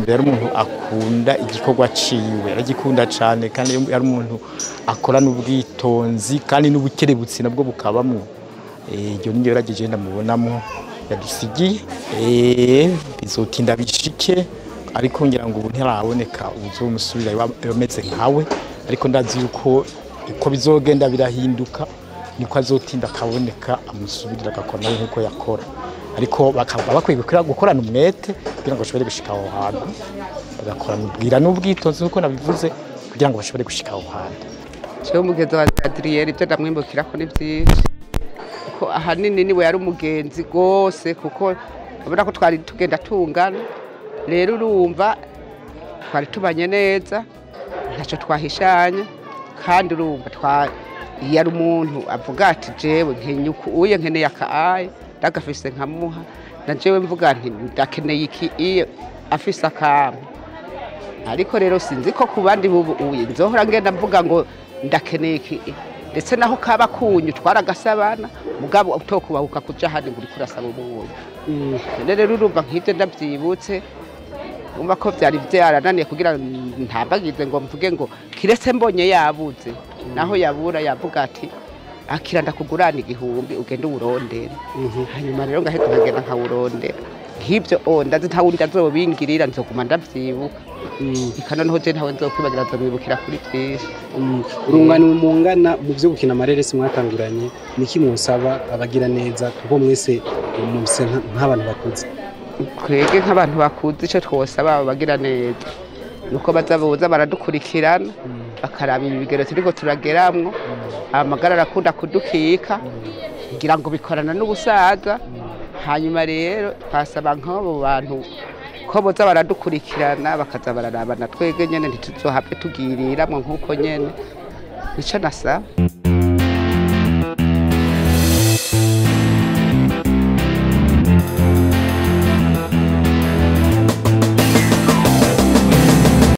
yari umuntu akunda igikorwa ciwe, aragikunda cyane kandi yari umuntu akorana ubwitonzi kandi n'ubukerebutsi nabwo bukabamwo. Iryo ni ryo ragije ndamubonamo yadusigiye, bizotinda bishike ariko ngira ngo ubu ntaraboneka uzomusubira yomeze nkawe, ariko ndazi yuko uko bizogenda birahinduka niko azotinda akaboneka amusubirira agakora nkuko yakora, ariko bakaba bakwiye gukorana umwete kugira ngo bashobore gushika aho hantu, bagakorana ubwira n'ubwitonzi nkuko nabivuze kugira ngo bashobore gushika aho hantu. Cyo mugenzi wa Adrien ibyo ndamwimbukira ko ni byinshi, ko ahanini niwe yari umugenzi gose, kuko abona ko twari tugenda tungana, rero urumva twari tubanye neza ntacyo twahishanya, kandi urumva yari umuntu avuga ati jewe nkenyuko uye nkeneye akaaye ndagafise nkamuha, na jewe mvuga nti ndakeneye iki iyo afise akama. Ariko rero sinzi ko kubandi bubu uye nzohora ngenda mvuga ngo ndakeneye iki, ndetse naho kaba kunyu twaragasabana mugabo utokubahuka kuja handi nguri kurasaba umuntu. Rero urumva nk'ivyo ndavyibutse, umva ko byari byarananiye kugira ntabagize ngo mvuge ngo kiretse mbonye yabuze, naho yabura yavuga ati akira ndakugurana 1000 ugende urondera. Hanyuma rero ngaheza nkagenda nkawurondera nk'ibyo ndazi nta wundi azobingirira, nzoguma ndavyibuka. Ikano noho je ntawe nzokwibagira nzobibukira kuri twese. Urungano mungana mu byo gukina amareresi mwatanguranye, niki musaba abagira neza kuko mwese mumse nk'abantu bakuze? Twege nk'abantu bakuze icyo twosaba abagira neza nuko bazaboza baradukurikirana, bakaraba ibigero turiko turageramwo, amagara arakunda kudukika kugira ngo bikorana n'ubusaza. Hanyuma rero twasaba nk'abo bantu ko boza baradukurikirana, bakaza bararabana twege nyene ntituzohave tugiriramwo nk'uko nyene, nico nasaba.